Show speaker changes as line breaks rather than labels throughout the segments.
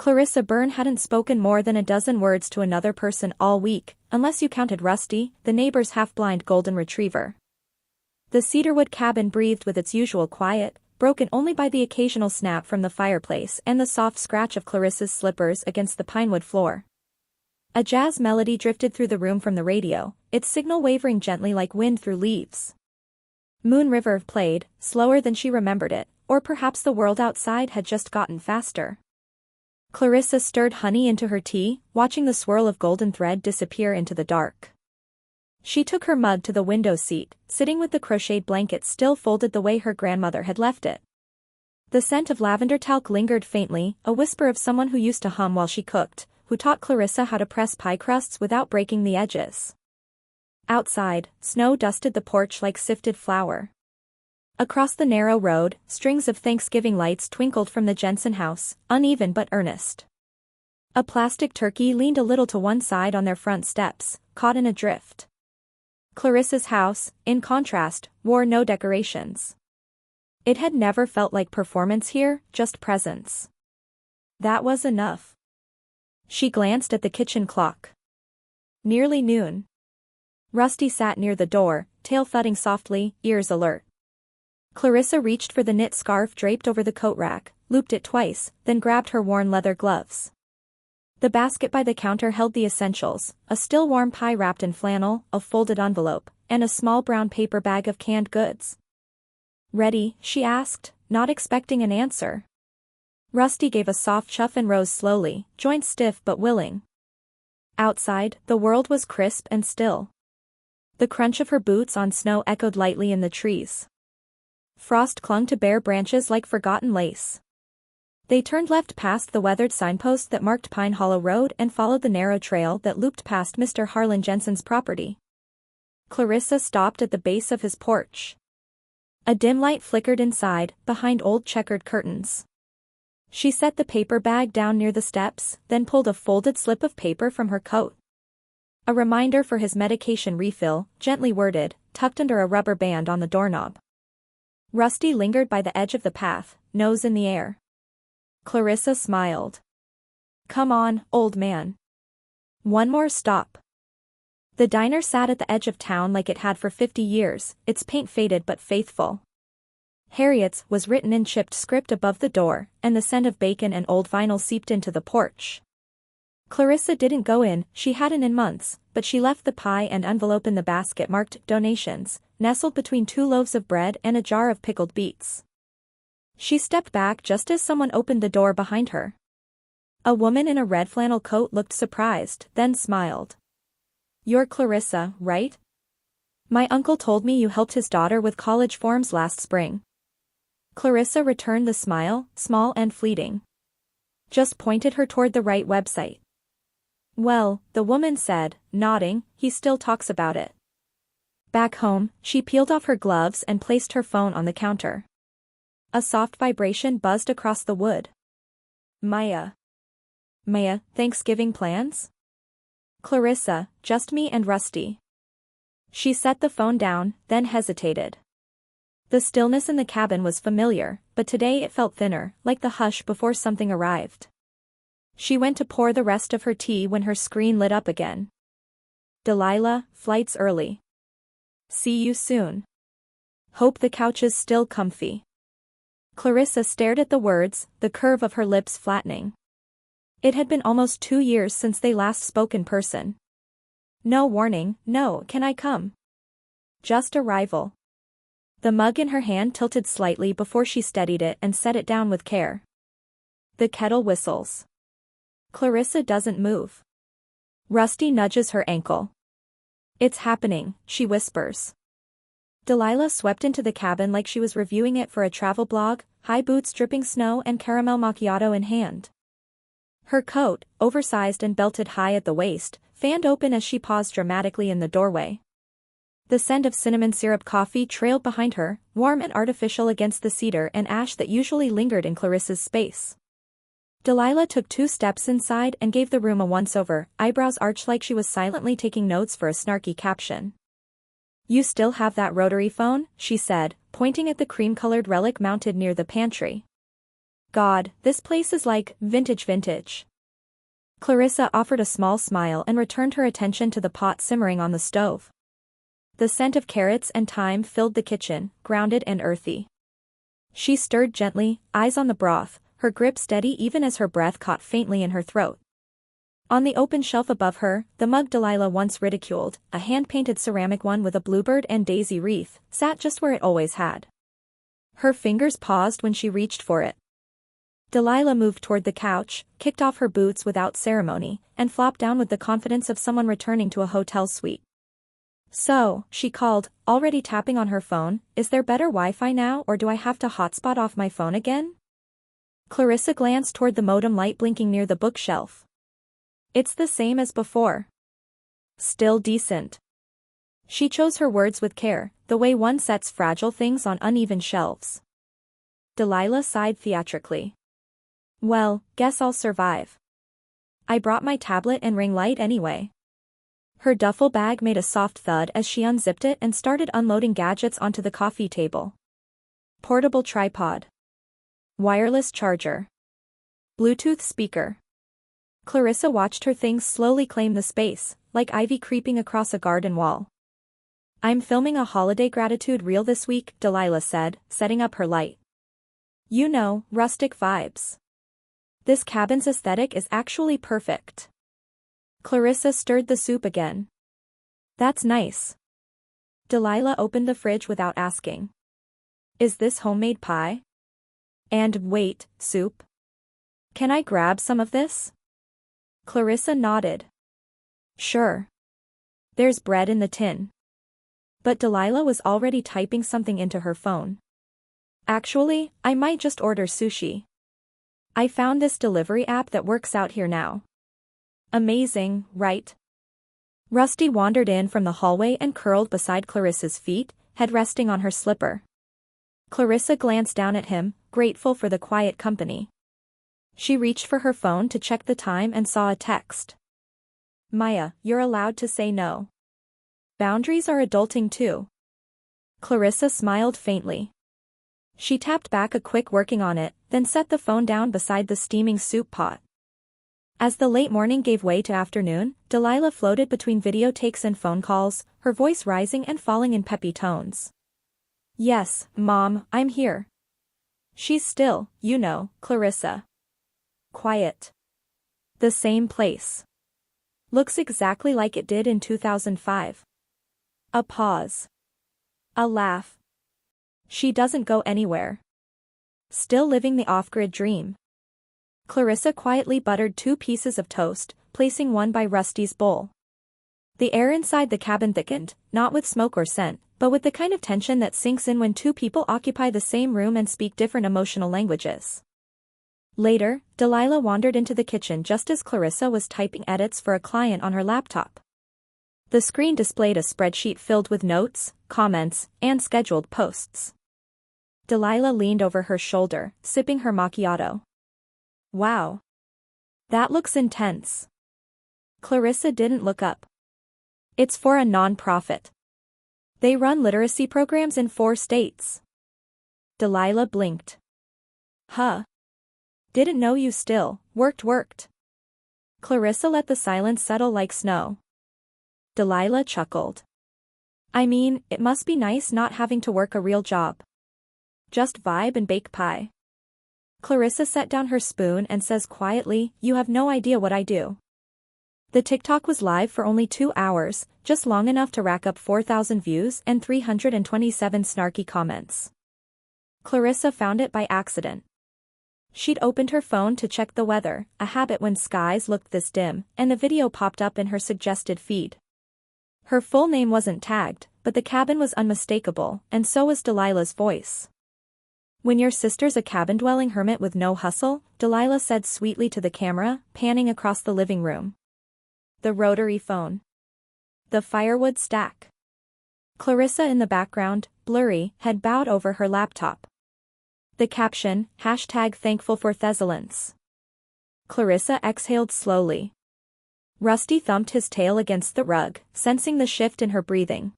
Clarissa Byrne hadn't spoken more than a dozen words to another person all week, unless you counted Rusty, the neighbor's half-blind golden retriever. The cedarwood cabin breathed with its usual quiet, broken only by the occasional snap from the fireplace and the soft scratch of Clarissa's slippers against the pinewood floor. A jazz melody drifted through the room from the radio, its signal wavering gently like wind through leaves. Moon River played, slower than she remembered it, or perhaps the world outside had just gotten faster. Clarissa stirred honey into her tea, watching the swirl of golden thread disappear into the dark. She took her mug to the window seat, sitting with the crocheted blanket still folded the way her grandmother had left it. The scent of lavender talc lingered faintly, a whisper of someone who used to hum while she cooked, who taught Clarissa how to press pie crusts without breaking the edges. Outside, snow dusted the porch like sifted flour. Across the narrow road, strings of Thanksgiving lights twinkled from the Jensen house, uneven but earnest. A plastic turkey leaned a little to one side on their front steps, caught in a drift. Clarissa's house, in contrast, wore no decorations. It had never felt like performance here, just presence. That was enough. She glanced at the kitchen clock. Nearly noon. Rusty sat near the door, tail thudding softly, ears alert. Clarissa reached for the knit scarf draped over the coat rack, looped it twice, then grabbed her worn leather gloves. The basket by the counter held the essentials, a still warm pie wrapped in flannel, a folded envelope, and a small brown paper bag of canned goods. "Ready?" she asked, not expecting an answer. Rusty gave a soft chuff and rose slowly, joints stiff but willing. Outside, the world was crisp and still. The crunch of her boots on snow echoed lightly in the trees. Frost clung to bare branches like forgotten lace. They turned left past the weathered signpost that marked Pine Hollow Road and followed the narrow trail that looped past Mr. Harlan Jensen's property. Clarissa stopped at the base of his porch. A dim light flickered inside, behind old checkered curtains. She set the paper bag down near the steps, then pulled a folded slip of paper from her coat. A reminder for his medication refill, gently worded, tucked under a rubber band on the doorknob. Rusty lingered by the edge of the path, nose in the air. Clarissa smiled. "Come on, old man. One more stop." The diner sat at the edge of town like it had for 50 years, its paint faded but faithful. Harriet's was written in chipped script above the door, and the scent of bacon and old vinyl seeped into the porch. Clarissa didn't go in, she hadn't in months, but she left the pie and envelope in the basket marked donations, nestled between 2 loaves of bread and a jar of pickled beets. She stepped back just as someone opened the door behind her. A woman in a red flannel coat looked surprised, then smiled. "You're Clarissa, right? My uncle told me you helped his daughter with college forms last spring." Clarissa returned the smile, small and fleeting. Just pointed her toward the right website. "Well," the woman said, nodding, "he still talks about it." Back home, she peeled off her gloves and placed her phone on the counter. A soft vibration buzzed across the wood. Maya. "Maya, Thanksgiving plans?" "Clarissa, just me and Rusty." She set the phone down, then hesitated. The stillness in the cabin was familiar, but today it felt thinner, like the hush before something arrived. She went to pour the rest of her tea when her screen lit up again. "Delilah, flight's early. See you soon. Hope the couch is still comfy." Clarissa stared at the words, the curve of her lips flattening. It had been almost 2 years since they last spoke in person. No warning, no "can I come?" Just arrival. The mug in her hand tilted slightly before she steadied it and set it down with care. The kettle whistles. Clarissa doesn't move. Rusty nudges her ankle. "It's happening," she whispers. Delilah swept into the cabin like she was reviewing it for a travel blog, high boots dripping snow and caramel macchiato in hand. Her coat, oversized and belted high at the waist, fanned open as she paused dramatically in the doorway. The scent of cinnamon syrup coffee trailed behind her, warm and artificial against the cedar and ash that usually lingered in Clarissa's space. Delilah took 2 steps inside and gave the room a once-over, eyebrows arched like she was silently taking notes for a snarky caption. "You still have that rotary phone?" she said, pointing at the cream-colored relic mounted near the pantry. God, this place is like vintage. Clarissa offered a small smile and returned her attention to the pot simmering on the stove. The scent of carrots and thyme filled the kitchen, grounded and earthy. She stirred gently, eyes on the broth, her grip steady even as her breath caught faintly in her throat. On the open shelf above her, the mug Delilah once ridiculed, a hand-painted ceramic one with a bluebird and daisy wreath, sat just where it always had. Her fingers paused when she reached for it. Delilah moved toward the couch, kicked off her boots without ceremony, and flopped down with the confidence of someone returning to a hotel suite. "So," she called, already tapping on her phone, "is there better Wi-Fi now or do I have to hotspot off my phone again?" Clarissa glanced toward the modem light blinking near the bookshelf. "It's the same as before. Still decent." She chose her words with care, the way one sets fragile things on uneven shelves. Delilah sighed theatrically. "Well, guess I'll survive. I brought my tablet and ring light anyway." Her duffel bag made a soft thud as she unzipped it and started unloading gadgets onto the coffee table. Portable tripod. Wireless charger. Bluetooth speaker. Clarissa watched her things slowly claim the space, like ivy creeping across a garden wall. "I'm filming a holiday gratitude reel this week," Delilah said, setting up her light. "You know, rustic vibes. This cabin's aesthetic is actually perfect." Clarissa stirred the soup again. "That's nice." Delilah opened the fridge without asking. "Is this homemade pie? And wait, soup? Can I grab some of this?" Clarissa nodded. "Sure. There's bread in the tin." But Delilah was already typing something into her phone. "Actually, I might just order sushi. I found this delivery app that works out here now." "Amazing, right?" Rusty wandered in from the hallway and curled beside Clarissa's feet, head resting on her slipper. Clarissa glanced down at him, grateful for the quiet company. She reached for her phone to check the time and saw a text. "Maya, you're allowed to say no. Boundaries are adulting too." Clarissa smiled faintly. She tapped back a quick working on it, then set the phone down beside the steaming soup pot. As the late morning gave way to afternoon, Delilah floated between video takes and phone calls, her voice rising and falling in peppy tones. "Yes, Mom, I'm here." She's still, you know, Clarissa. Quiet. The same place. Looks exactly like it did in 2005. A pause. A laugh. She doesn't go anywhere. Still living the off-grid dream. Clarissa quietly buttered 2 pieces of toast, placing one by Rusty's bowl. The air inside the cabin thickened, not with smoke or scent, but with the kind of tension that sinks in when 2 people occupy the same room and speak different emotional languages. Later, Delilah wandered into the kitchen just as Clarissa was typing edits for a client on her laptop. The screen displayed a spreadsheet filled with notes, comments, and scheduled posts. Delilah leaned over her shoulder, sipping her macchiato. "Wow. That looks intense." Clarissa didn't look up. "It's for a non-profit. They run literacy programs in 4 states." Delilah blinked. "Huh. Didn't know you still worked. Clarissa let the silence settle like snow. Delilah chuckled. "I mean, it must be nice not having to work a real job. Just vibe and bake pie." Clarissa set down her spoon and says quietly, "You have no idea what I do." The TikTok was live for only 2 hours, just long enough to rack up 4,000 views and 327 snarky comments. Clarissa found it by accident. She'd opened her phone to check the weather, a habit when skies looked this dim, and the video popped up in her suggested feed. Her full name wasn't tagged, but the cabin was unmistakable, and so was Delilah's voice. "When your sister's a cabin-dwelling hermit with no hustle," Delilah said sweetly to the camera, panning across the living room. The rotary phone. The firewood stack. Clarissa in the background, blurry, had bowed over her laptop. The caption, #thankful for Thessalon's. Clarissa exhaled slowly. Rusty thumped his tail against the rug, sensing the shift in her breathing.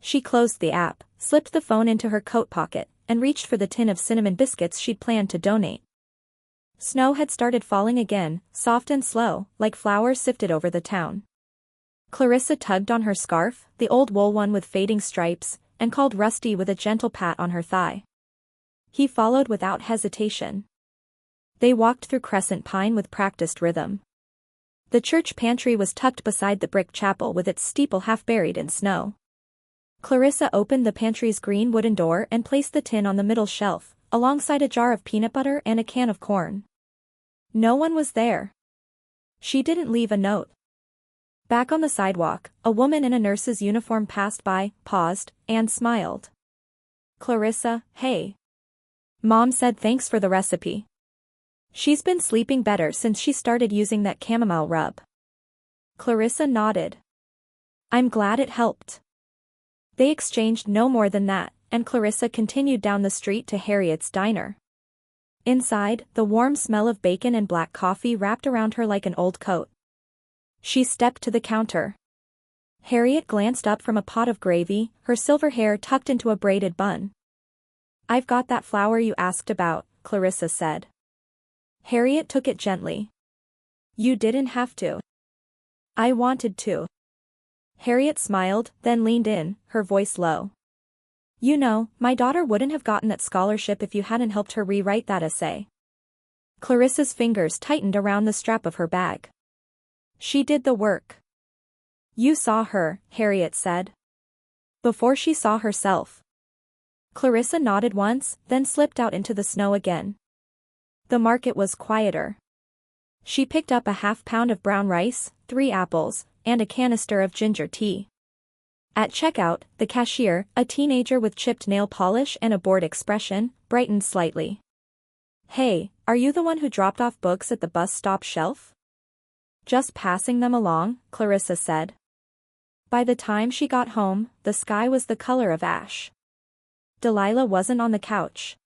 She closed the app, slipped the phone into her coat pocket, and reached for the tin of cinnamon biscuits she'd planned to donate. Snow had started falling again, soft and slow, like flowers sifted over the town. Clarissa tugged on her scarf, the old wool one with fading stripes, and called Rusty with a gentle pat on her thigh. He followed without hesitation. They walked through Crescent Pine with practiced rhythm. The church pantry was tucked beside the brick chapel with its steeple half buried in snow. Clarissa opened the pantry's green wooden door and placed the tin on the middle shelf, alongside a jar of peanut butter and a can of corn. No one was there. She didn't leave a note. Back on the sidewalk, a woman in a nurse's uniform passed by, paused, and smiled. "Clarissa, hey." Mom said thanks for the recipe. She's been sleeping better since she started using that chamomile rub. Clarissa nodded. "I'm glad it helped." They exchanged no more than that, and Clarissa continued down the street to Harriet's diner. Inside, the warm smell of bacon and black coffee wrapped around her like an old coat. She stepped to the counter. Harriet glanced up from a pot of gravy, her silver hair tucked into a braided bun. "I've got that flower you asked about," Clarissa said. Harriet took it gently. "You didn't have to." "I wanted to." Harriet smiled, then leaned in, her voice low. "You know, my daughter wouldn't have gotten that scholarship if you hadn't helped her rewrite that essay." Clarissa's fingers tightened around the strap of her bag. "She did the work." "You saw her," Harriet said. "Before she saw herself." Clarissa nodded once, then slipped out into the snow again. The market was quieter. She picked up a half-pound of brown rice, 3 apples, and a canister of ginger tea. At checkout, the cashier, a teenager with chipped nail polish and a bored expression, brightened slightly. "Hey, are you the one who dropped off books at the bus stop shelf?" "Just passing them along," Clarissa said. By the time she got home, the sky was the color of ash. Delilah wasn't on the couch.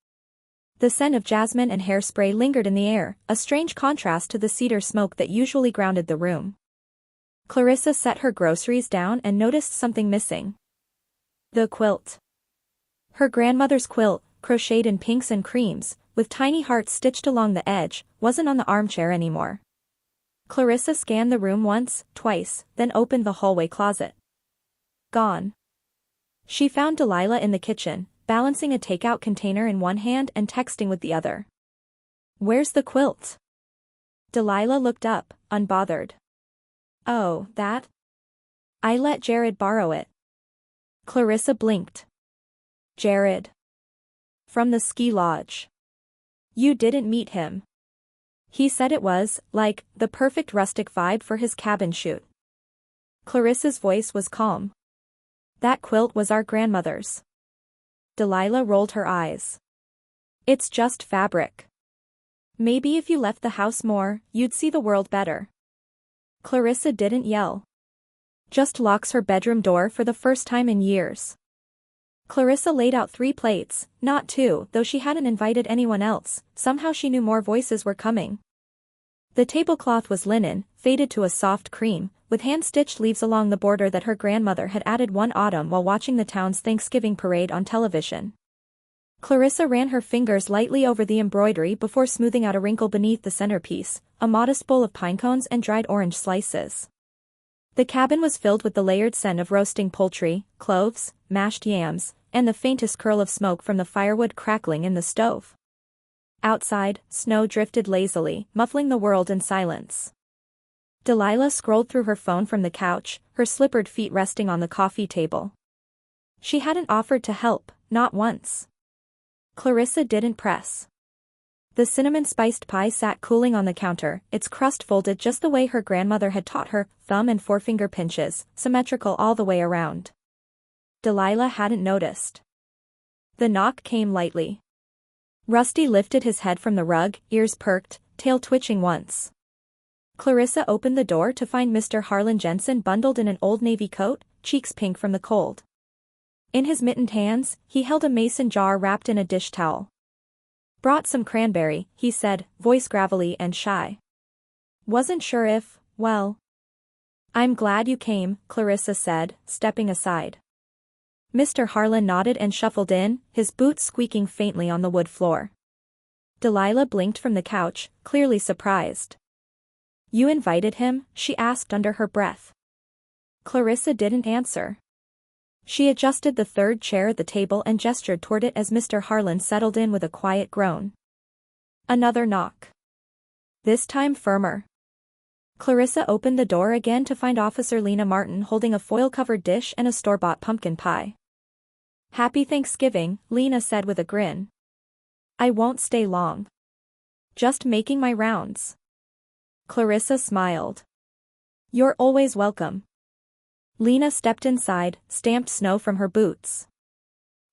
The scent of jasmine and hairspray lingered in the air, a strange contrast to the cedar smoke that usually grounded the room. Clarissa set her groceries down and noticed something missing. The quilt. Her grandmother's quilt, crocheted in pinks and creams, with tiny hearts stitched along the edge, wasn't on the armchair anymore. Clarissa scanned the room once, twice, then opened the hallway closet. Gone. She found Delilah in the kitchen, balancing a takeout container in one hand and texting with the other. "Where's the quilt?" Delilah looked up, unbothered. "Oh, that? I let Jared borrow it." Clarissa blinked. "Jared? From the ski lodge. You didn't meet him." "He said it was, like, the perfect rustic vibe for his cabin shoot." Clarissa's voice was calm. "That quilt was our grandmother's." Delilah rolled her eyes. "It's just fabric. Maybe if you left the house more, you'd see the world better." Clarissa didn't yell. Just locks her bedroom door for the first time in years. Clarissa laid out 3 plates, not 2, though she hadn't invited anyone else. Somehow she knew more voices were coming. The tablecloth was linen, faded to a soft cream, with hand-stitched leaves along the border that her grandmother had added one autumn while watching the town's Thanksgiving parade on television. Clarissa ran her fingers lightly over the embroidery before smoothing out a wrinkle beneath the centerpiece, a modest bowl of pine cones and dried orange slices. The cabin was filled with the layered scent of roasting poultry, cloves, mashed yams, and the faintest curl of smoke from the firewood crackling in the stove. Outside, snow drifted lazily, muffling the world in silence. Delilah scrolled through her phone from the couch, her slippered feet resting on the coffee table. She hadn't offered to help, not once. Clarissa didn't press. The cinnamon-spiced pie sat cooling on the counter, its crust folded just the way her grandmother had taught her, thumb and forefinger pinches, symmetrical all the way around. Delilah hadn't noticed. The knock came lightly. Rusty lifted his head from the rug, ears perked, tail twitching once. Clarissa opened the door to find Mr. Harlan Jensen bundled in an old navy coat, cheeks pink from the cold. In his mittened hands, he held a mason jar wrapped in a dish towel. "Brought some cranberry," he said, voice gravelly and shy. "Wasn't sure if, well." "I'm glad you came," Clarissa said, stepping aside. Mr. Harlan nodded and shuffled in, his boots squeaking faintly on the wood floor. Delilah blinked from the couch, clearly surprised. "You invited him?" she asked under her breath. Clarissa didn't answer. She adjusted the third chair at the table and gestured toward it as Mr. Harlan settled in with a quiet groan. Another knock. This time firmer. Clarissa opened the door again to find Officer Lena Martin holding a foil-covered dish and a store-bought pumpkin pie. "Happy Thanksgiving," Lena said with a grin. "I won't stay long. Just making my rounds." Clarissa smiled. "You're always welcome." Lena stepped inside, stamped snow from her boots.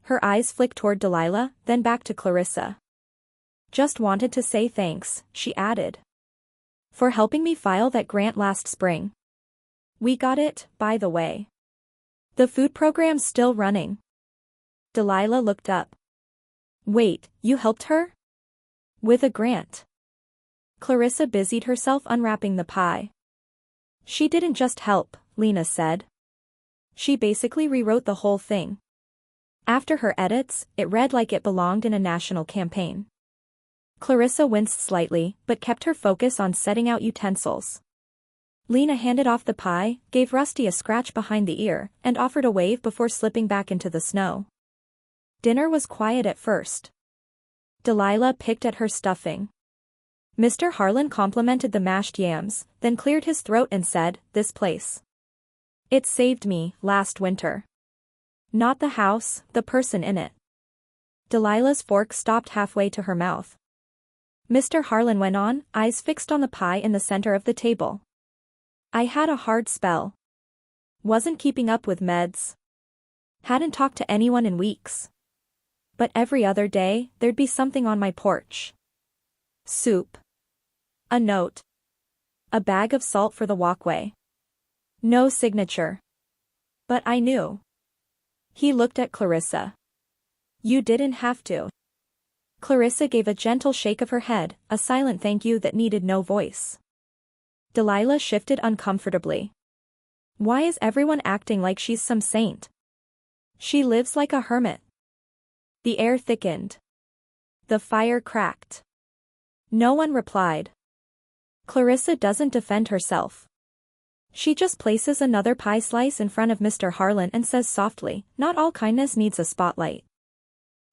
Her eyes flicked toward Delilah, then back to Clarissa. "Just wanted to say thanks," she added. "For helping me file that grant last spring. We got it, by the way. The food program's still running." Delilah looked up. "Wait, you helped her? With a grant?" Clarissa busied herself unwrapping the pie. "She didn't just help," Lena said. "She basically rewrote the whole thing. After her edits, it read like it belonged in a national campaign." Clarissa winced slightly, but kept her focus on setting out utensils. Lena handed off the pie, gave Rusty a scratch behind the ear, and offered a wave before slipping back into the snow. Dinner was quiet at first. Delilah picked at her stuffing. Mr. Harlan complimented the mashed yams, then cleared his throat and said, "This place. It saved me, last winter. Not the house, the person in it." Delilah's fork stopped halfway to her mouth. Mr. Harlan went on, eyes fixed on the pie in the center of the table. "I had a hard spell. Wasn't keeping up with meds. Hadn't talked to anyone in weeks. But every other day, there'd be something on my porch. Soup. A note. A bag of salt for the walkway. No signature. But I knew." He looked at Clarissa. "You didn't have to." Clarissa gave a gentle shake of her head, a silent thank you that needed no voice. Delilah shifted uncomfortably. Why is everyone acting like she's some saint? She lives like a hermit. The air thickened. The fire cracked. No one replied. Clarissa doesn't defend herself. She just places another pie slice in front of Mr. Harlan and says softly, "Not all kindness needs a spotlight."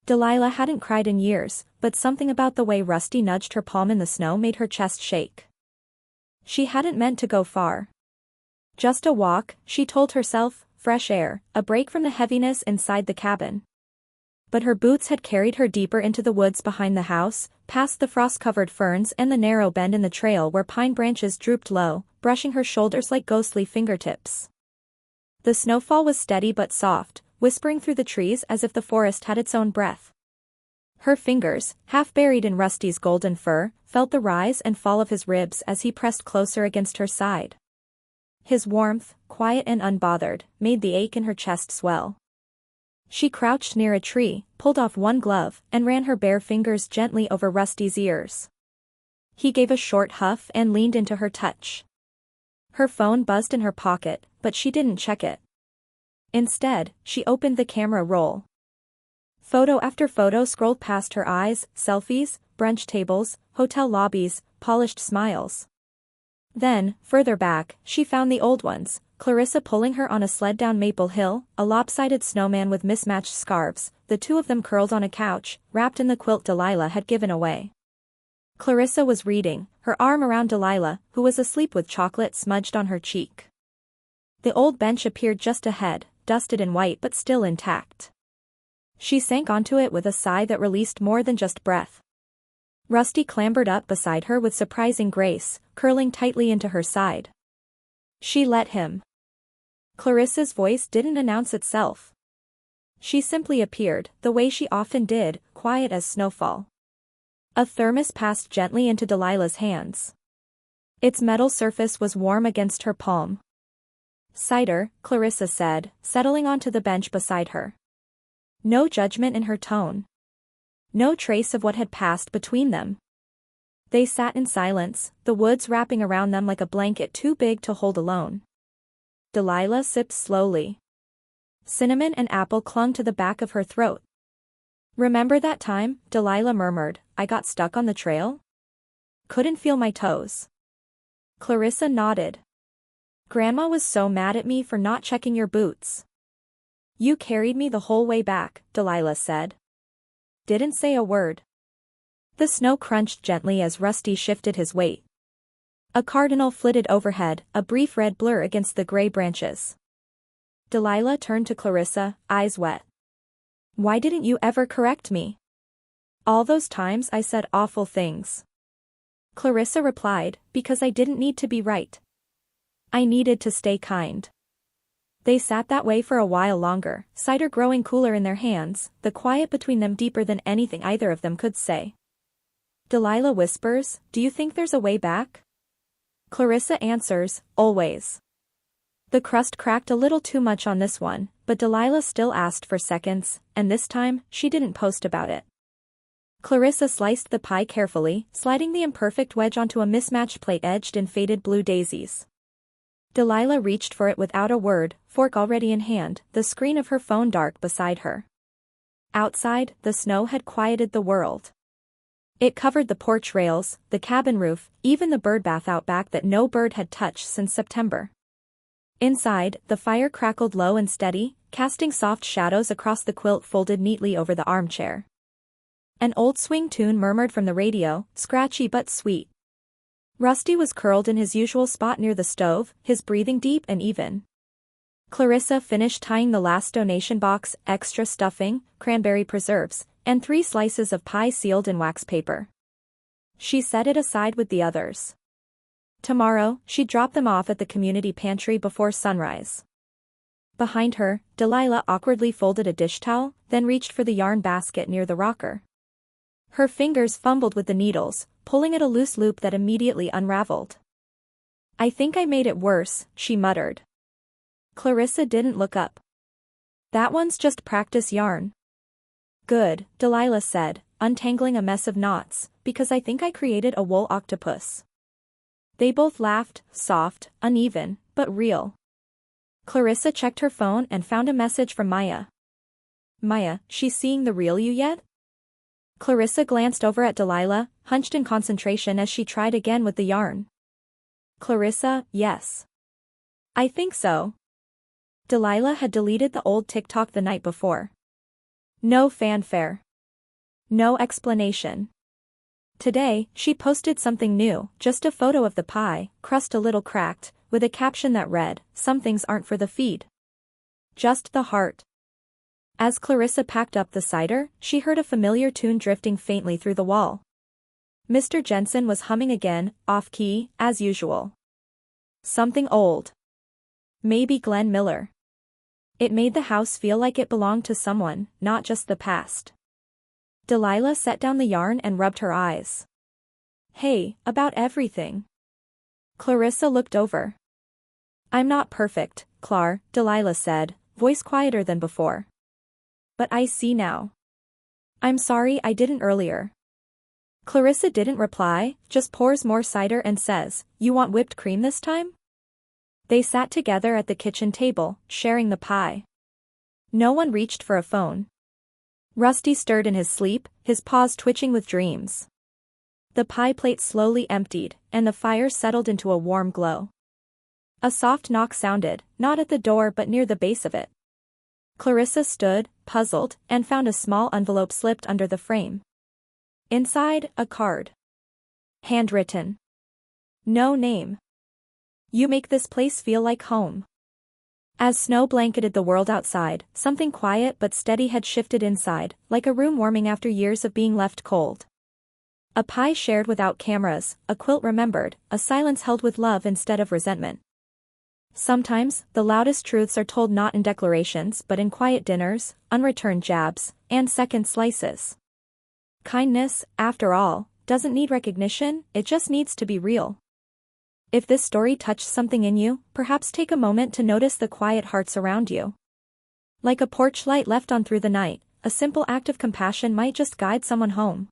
Delilah hadn't cried in years, but something about the way Rusty nudged her palm in the snow made her chest shake. She hadn't meant to go far. Just a walk, she told herself, fresh air, a break from the heaviness inside the cabin. But her boots had carried her deeper into the woods behind the house, past the frost-covered ferns and the narrow bend in the trail where pine branches drooped low, brushing her shoulders like ghostly fingertips. The snowfall was steady but soft, whispering through the trees as if the forest had its own breath. Her fingers, half buried in Rusty's golden fur, felt the rise and fall of his ribs as he pressed closer against her side. His warmth, quiet and unbothered, made the ache in her chest swell. She crouched near a tree, pulled off one glove, and ran her bare fingers gently over Rusty's ears. He gave a short huff and leaned into her touch. Her phone buzzed in her pocket, but she didn't check it. Instead, she opened the camera roll. Photo after photo scrolled past her eyes, selfies, brunch tables, hotel lobbies, polished smiles. Then, further back, she found the old ones, Clarissa pulling her on a sled down Maple Hill, a lopsided snowman with mismatched scarves, the two of them curled on a couch, wrapped in the quilt Delilah had given away. Clarissa was reading, her arm around Delilah, who was asleep with chocolate smudged on her cheek. The old bench appeared just ahead, dusted in white but still intact. She sank onto it with a sigh that released more than just breath. Rusty clambered up beside her with surprising grace, curling tightly into her side. She let him. Clarissa's voice didn't announce itself. She simply appeared, the way she often did, quiet as snowfall. A thermos passed gently into Delilah's hands. Its metal surface was warm against her palm. "Cider," Clarissa said, settling onto the bench beside her. No judgment in her tone. No trace of what had passed between them. They sat in silence, the woods wrapping around them like a blanket too big to hold alone. Delilah sipped slowly. Cinnamon and apple clung to the back of her throat. "Remember that time?" Delilah murmured, I got stuck on the trail? Couldn't feel my toes. Clarissa nodded. Grandma was so mad at me for not checking your boots. You carried me the whole way back, Delilah said. Didn't say a word. The snow crunched gently as Rusty shifted his weight. A cardinal flitted overhead, a brief red blur against the gray branches. Delilah turned to Clarissa, eyes wet. Why didn't you ever correct me? All those times I said awful things. Clarissa replied, because I didn't need to be right. I needed to stay kind. They sat that way for a while longer, cider growing cooler in their hands, the quiet between them deeper than anything either of them could say. Delilah whispers, do you think there's a way back? Clarissa answers, always. The crust cracked a little too much on this one, but Delilah still asked for seconds, and this time, she didn't post about it. Clarissa sliced the pie carefully, sliding the imperfect wedge onto a mismatched plate edged in faded blue daisies. Delilah reached for it without a word, fork already in hand, the screen of her phone dark beside her. Outside, the snow had quieted the world. It covered the porch rails, the cabin roof, even the birdbath out back that no bird had touched since September. Inside, the fire crackled low and steady, casting soft shadows across the quilt folded neatly over the armchair. An old swing tune murmured from the radio, scratchy but sweet. Rusty was curled in his usual spot near the stove, his breathing deep and even. Clarissa finished tying the last donation box, extra stuffing, cranberry preserves, and 3 slices of pie sealed in wax paper. She set it aside with the others. Tomorrow, she'd drop them off at the community pantry before sunrise. Behind her, Delilah awkwardly folded a dish towel, then reached for the yarn basket near the rocker. Her fingers fumbled with the needles, pulling at a loose loop that immediately unraveled. I think I made it worse, she muttered. Clarissa didn't look up. That one's just practice yarn. Good, Delilah said, untangling a mess of knots, because I think I created a wool octopus. They both laughed, soft, uneven, but real. Clarissa checked her phone and found a message from Maya. Maya, she's seeing the real you yet? Clarissa glanced over at Delilah, hunched in concentration as she tried again with the yarn. Clarissa, yes. I think so. Delilah had deleted the old TikTok the night before. No fanfare. No explanation. Today, she posted something new, just a photo of the pie, crust a little cracked, with a caption that read, "Some things aren't for the feed. Just the heart." As Clarissa packed up the cider, she heard a familiar tune drifting faintly through the wall. Mr. Jensen was humming again, off-key, as usual. Something old. Maybe Glenn Miller. It made the house feel like it belonged to someone, not just the past. Delilah set down the yarn and rubbed her eyes. Hey, about everything. Clarissa looked over. I'm not perfect, Clar, Delilah said, voice quieter than before. But I see now. I'm sorry I didn't earlier. Clarissa didn't reply, just pours more cider and says, you want whipped cream this time? They sat together at the kitchen table, sharing the pie. No one reached for a phone. Rusty stirred in his sleep, his paws twitching with dreams. The pie plate slowly emptied, and the fire settled into a warm glow. A soft knock sounded, not at the door but near the base of it. Clarissa stood, puzzled, and found a small envelope slipped under the frame. Inside, a card. Handwritten. No name. You make this place feel like home. As snow blanketed the world outside, something quiet but steady had shifted inside, like a room warming after years of being left cold. A pie shared without cameras, a quilt remembered, a silence held with love instead of resentment. Sometimes, the loudest truths are told not in declarations but in quiet dinners, unreturned jabs, and second slices. Kindness, after all, doesn't need recognition, it just needs to be real. If this story touched something in you, perhaps take a moment to notice the quiet hearts around you. Like a porch light left on through the night, a simple act of compassion might just guide someone home.